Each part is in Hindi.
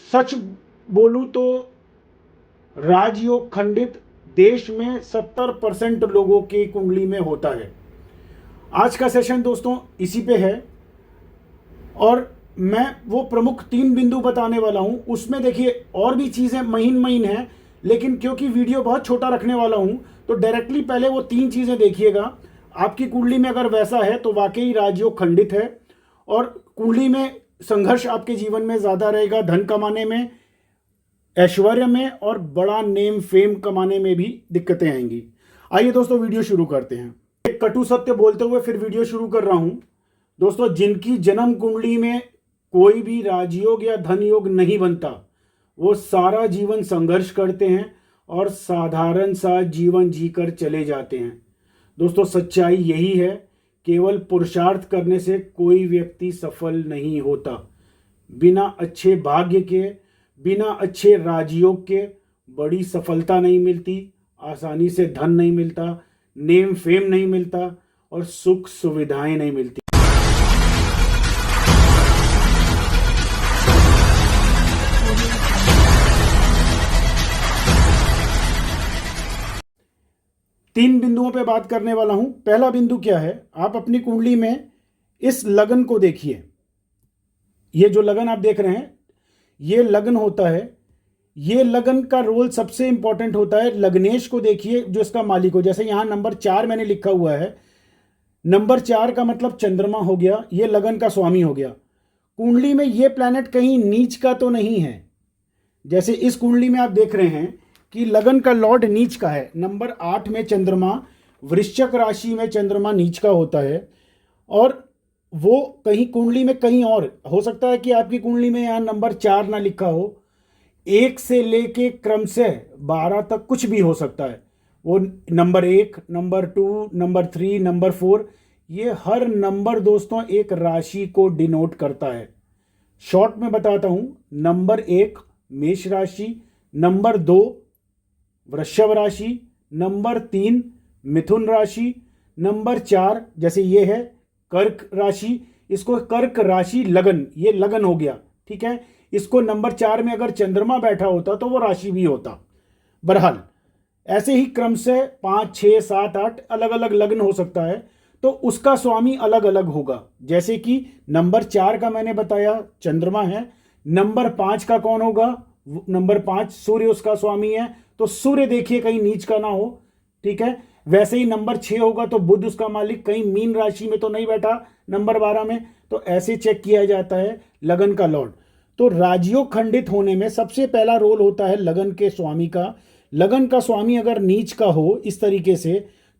सच बोलूं तो राजयोग खंडित देश में 70% लोगों की कुंडली में होता है। आज का सेशन दोस्तों इसी पे है और मैं वो प्रमुख 3 बिंदु बताने वाला हूं। उसमें देखिए और भी चीजें महीन महीन हैं, लेकिन क्योंकि वीडियो बहुत छोटा रखने वाला हूं तो डायरेक्टली पहले वो 3 चीजें देखिएगा। आपकी कुंडली में अगर वैसा है तो वाकई राजयोग खंडित है और कुंडली में संघर्ष आपके जीवन में ज्यादा रहेगा, धन कमाने में, ऐश्वर्य में और बड़ा नेम फेम कमाने में भी दिक्कतें आएंगी। आइए दोस्तों वीडियो शुरू करते हैं। एक कटु सत्य बोलते हुए फिर वीडियो शुरू कर रहा हूं। दोस्तों, जिनकी जन्म कुंडली में कोई भी राजयोग या धन योग नहीं बनता, वो सारा जीवन संघर्ष करते हैं और साधारण सा जीवन जीकर चले जाते हैं। दोस्तों, सच्चाई यही है, केवल पुरुषार्थ करने से कोई व्यक्ति सफल नहीं होता। बिना अच्छे भाग्य के, बिना अच्छे राजयोग के बड़ी सफलता नहीं मिलती, आसानी से धन नहीं मिलता, नेम फेम नहीं मिलता और सुख सुविधाएं नहीं मिलती। तीन बिंदुओं पे बात करने वाला हूं। पहला बिंदु क्या है, आप अपनी कुंडली में इस लगन को देखिए। ये जो लगन आप देख रहे हैं, ये लगन होता है। ये लगन का रोल सबसे इंपॉर्टेंट होता है। लग्नेश को देखिए जो इसका मालिक हो। जैसे यहां नंबर 4 मैंने लिखा हुआ है, नंबर 4 का मतलब चंद्रमा हो गया, ये लगन का स्वामी हो गया। कुंडली में ये प्लैनेट कहीं नीच का तो नहीं है। जैसे इस कुंडली में आप देख रहे हैं कि लगन का लॉर्ड नीच का है। नंबर 8 में चंद्रमा, वृश्चिक राशि में चंद्रमा नीच का होता है और वो कहीं कुंडली में कहीं और हो सकता है कि आपकी कुंडली में यहाँ नंबर 4 ना लिखा हो। 1 से लेके क्रमशः 12 तक कुछ भी हो सकता है। वो नंबर 1, नंबर 2, नंबर 3, नंबर 4, ये हर नंबर दोस्तों एक राशि को डिनोट करता है। शॉर्ट में बताता हूं, नंबर 1 मेष राशि, नंबर 2 वृषभ राशि, नंबर 3 मिथुन राशि, नंबर 4 जैसे ये है कर्क राशि, इसको कर्क राशि लगन, ये लगन हो गया, ठीक है। इसको नंबर 4 में अगर चंद्रमा बैठा होता तो वो राशि भी होता। बहरहाल ऐसे ही क्रमशः 5, 6, 7, 8 अलग अलग लगन हो सकता है, तो उसका स्वामी अलग अलग होगा। जैसे कि नंबर 4 का मैंने बताया चंद्रमा है, नंबर 5 का कौन होगा, नंबर 5 सूर्य उसका स्वामी है, तो सूर्य देखिए कहीं नीच का ना हो, ठीक है। वैसे ही नंबर 6 होगा तो बुध उसका मालिक कहीं मीन राशि में तो नहीं बैठा नंबर 12 में। तो ऐसे चेक किया जाता है लगन का लॉर्ड। तो राजयोग खंडित होने में सबसे पहला रोल होता है लगन के स्वामी का। लगन का स्वामी अगर नीच का हो इस तरीके से,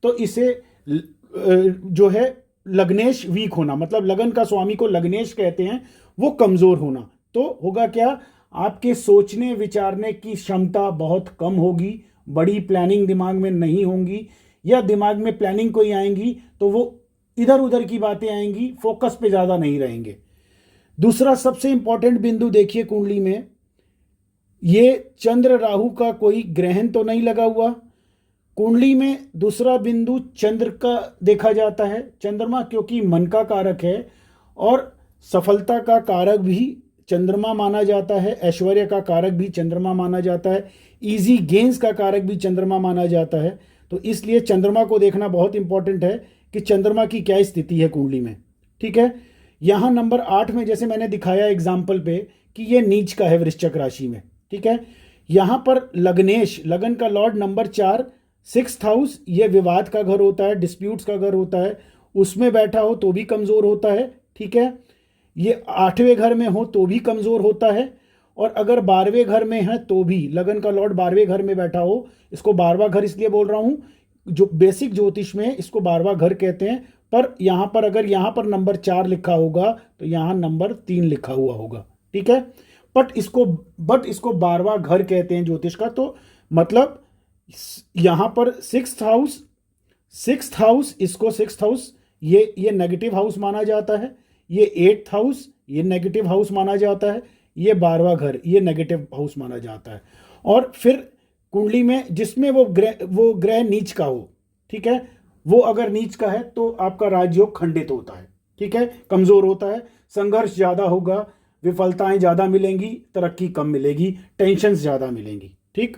तो इसे जो है लग्नेश वीक होना, मतलब लगन का स्वामी को लग्नेश कहते हैं, वो कमजोर होना। तो होगा क्या, आपके सोचने विचारने की क्षमता बहुत कम होगी, बड़ी प्लानिंग दिमाग में नहीं होंगी, या दिमाग में प्लानिंग कोई आएंगी तो वो इधर उधर की बातें आएंगी, फोकस पे ज़्यादा नहीं रहेंगे। दूसरा सबसे इंपॉर्टेंट बिंदु देखिए कुंडली में, ये चंद्र राहु का कोई ग्रहण तो नहीं लगा हुआ। कुंडली में दूसरा बिंदु चंद्र का देखा जाता है। चंद्रमा क्योंकि मन का कारक है और सफलता का कारक भी चंद्रमा माना जाता है, ऐश्वर्य का कारक भी चंद्रमा माना जाता है, इजी गेन्स का कारक भी चंद्रमा माना जाता है। तो इसलिए चंद्रमा को देखना बहुत इंपॉर्टेंट है कि चंद्रमा की क्या स्थिति है कुंडली में, ठीक है। यहाँ नंबर 8 में जैसे मैंने दिखाया एग्जाम्पल पे कि ये नीच का है वृश्चिक राशि में, ठीक है। यहाँ पर लग्नेश, लगन का लॉर्ड नंबर 4 6th हाउस, ये विवाद का घर होता है, डिस्प्यूट्स का घर होता है, उसमें बैठा हो तो भी कमजोर होता है, ठीक है। ये 8वें घर में हो तो भी कमजोर होता है, और अगर 12वें घर में है तो भी, लगन का लॉर्ड 12वें घर में बैठा हो, इसको 12वां घर इसलिए बोल रहा हूं, जो बेसिक ज्योतिष में इसको 12वां घर कहते हैं। पर यहां पर अगर यहां पर नंबर 4 लिखा होगा तो यहां नंबर 3 लिखा हुआ होगा, ठीक है। बट इसको 12वां घर कहते हैं ज्योतिष का। तो मतलब यहां पर 6th हाउस, इसको 6th हाउस ये नेगेटिव हाउस माना जाता है, ये 8th हाउस ये नेगेटिव हाउस माना जाता है, ये 12वां घर ये नेगेटिव हाउस माना जाता है। और फिर कुंडली में जिसमें वो ग्रह नीच का हो, ठीक है, वो अगर नीच का है तो आपका राजयोग खंडित होता है, ठीक है, कमजोर होता है, संघर्ष ज्यादा होगा, विफलताएं ज़्यादा मिलेंगी, तरक्की कम मिलेगी, टेंशन ज़्यादा मिलेंगी। ठीक।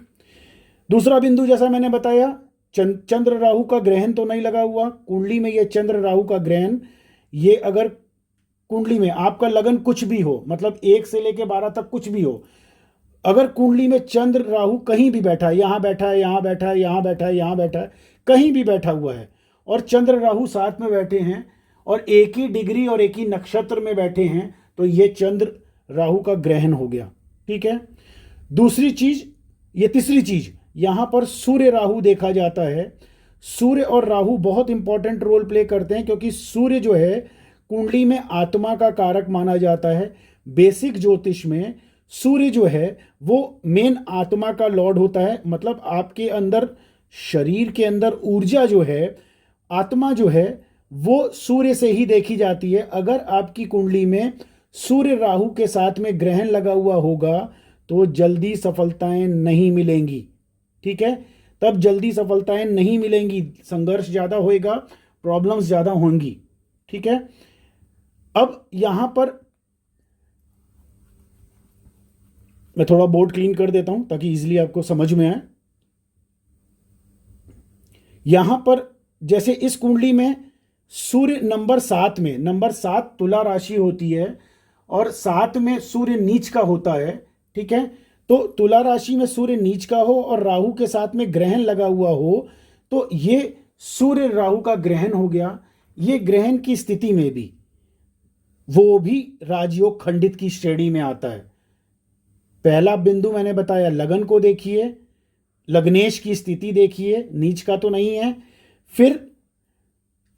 दूसरा बिंदु जैसा मैंने बताया, चंद्र राहु का ग्रहण तो नहीं लगा हुआ कुंडली में। ये चंद्र राहु का ग्रहण, ये अगर कुंडली में आपका लगन कुछ भी हो, मतलब 1 से लेके 12 तक कुछ भी हो, अगर कुंडली में चंद्र राहु कहीं भी बैठा है, यहां बैठा है, यहां बैठा है, यहां बैठा है, यहां बैठा है, कहीं भी बैठा हुआ है, और चंद्र राहु साथ में बैठे हैं और एक ही डिग्री और एक ही नक्षत्र में बैठे हैं, तो ये चंद्र राहु का ग्रहण हो गया। ठीक है। दूसरी चीज, ये तीसरी चीज, यहां पर सूर्य राहु देखा जाता है। सूर्य और राहु बहुत इंपॉर्टेंट रोल प्ले करते हैं, क्योंकि सूर्य जो है कुंडली में आत्मा का कारक माना जाता है। बेसिक ज्योतिष में सूर्य जो है वो मेन आत्मा का लॉर्ड होता है, मतलब आपके अंदर, शरीर के अंदर ऊर्जा जो है, आत्मा जो है, वो सूर्य से ही देखी जाती है। अगर आपकी कुंडली में सूर्य राहु के साथ में ग्रहण लगा हुआ होगा तो जल्दी सफलताएं नहीं मिलेंगी। ठीक है, तब जल्दी सफलताएं नहीं मिलेंगी, संघर्ष ज़्यादा होएगा, प्रॉब्लम्स ज़्यादा होंगी। ठीक है। अब यहां पर मैं थोड़ा बोर्ड क्लीन कर देता हूं ताकि इजीली आपको समझ में आए। यहां पर जैसे इस कुंडली में सूर्य नंबर 7 में, नंबर 7 तुला राशि होती है और 7 में सूर्य नीच का होता है। ठीक है। तो तुला राशि में सूर्य नीच का हो और राहु के साथ में ग्रहण लगा हुआ हो, तो ये सूर्य राहु का ग्रहण हो गया। ये ग्रहण की स्थिति में भी वो भी राजयोग खंडित की श्रेणी में आता है। पहला बिंदु मैंने बताया, लगन को देखिए, लग्नेश की स्थिति देखिए, नीच का तो नहीं है। फिर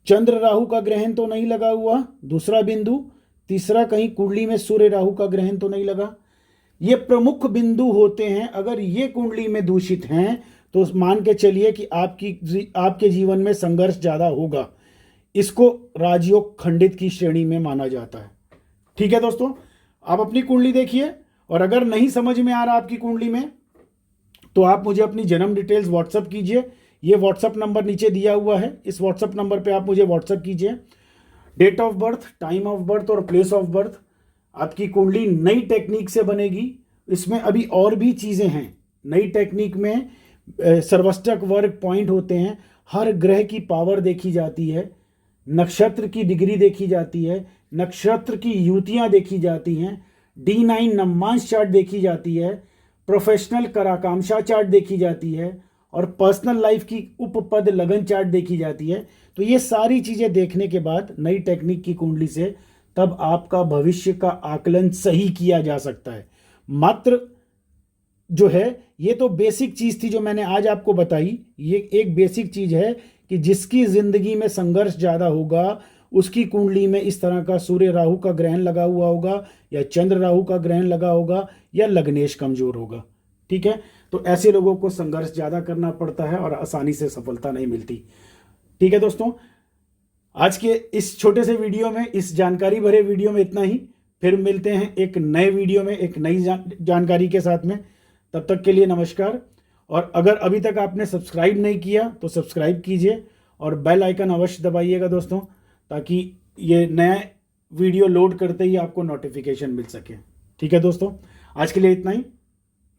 चंद्र राहु का ग्रहण तो नहीं लगा हुआ, दूसरा बिंदु। तीसरा, कहीं कुंडली में सूर्य राहु का ग्रहण तो नहीं लगा। ये प्रमुख बिंदु होते हैं। अगर ये कुंडली में दूषित हैं तो मान के चलिए कि आपके जीवन में संघर्ष ज्यादा होगा। इसको राजयोग खंडित की श्रेणी में माना जाता है। ठीक है दोस्तों, आप अपनी कुंडली देखिए, और अगर नहीं समझ में आ रहा आपकी कुंडली में तो आप मुझे अपनी जन्म डिटेल्स व्हाट्सअप कीजिए। ये व्हाट्सअप नंबर नीचे दिया हुआ है, इस व्हाट्सअप नंबर पे आप मुझे व्हाट्सअप कीजिए। Date of birth, time of birth और प्लेस ऑफ बर्थ। आपकी कुंडली नई टेक्निक से बनेगी। इसमें अभी और भी चीज़ें हैं। नई टेक्निक में सर्वष्टक वर्ग पॉइंट होते हैं, हर ग्रह की पावर देखी जाती है, नक्षत्र की डिग्री देखी जाती है, नक्षत्र की युतियाँ देखी जाती हैं, D9 नम्मांश चार्ट देखी जाती है, प्रोफेशनल कराकांक्षा चार्ट देखी जाती है, और पर्सनल लाइफ की उपपद लगन चार्ट देखी जाती है। तो ये सारी चीज़ें देखने के बाद नई टेक्निक की कुंडली से तब आपका भविष्य का आकलन सही किया जा सकता है। मात्र जो है, ये तो बेसिक चीज़ थी जो मैंने आज आपको बताई। ये एक बेसिक चीज़ है कि जिसकी ज़िंदगी में संघर्ष ज़्यादा होगा उसकी कुंडली में इस तरह का सूर्य राहु का ग्रहण लगा हुआ होगा, या चंद्र राहु का ग्रहण लगा होगा, या लग्नेश कमजोर होगा। ठीक है। तो ऐसे लोगों को संघर्ष ज़्यादा करना पड़ता है और आसानी से सफलता नहीं मिलती। ठीक है दोस्तों, आज के इस छोटे से वीडियो में, इस जानकारी भरे वीडियो में इतना ही। फिर मिलते हैं एक नए वीडियो में एक नई जानकारी के साथ में। तब तक के लिए नमस्कार। और अगर अभी तक आपने सब्सक्राइब नहीं किया तो सब्सक्राइब कीजिए और बेल आइकन अवश्य दबाइएगा दोस्तों, ताकि ये नया वीडियो लोड करते ही आपको नोटिफिकेशन मिल सके। ठीक है दोस्तों, आज के लिए इतना ही।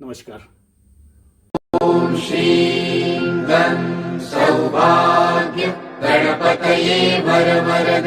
नमस्कार। ओम श्री गं सौभाग्य गणपतये वरवरद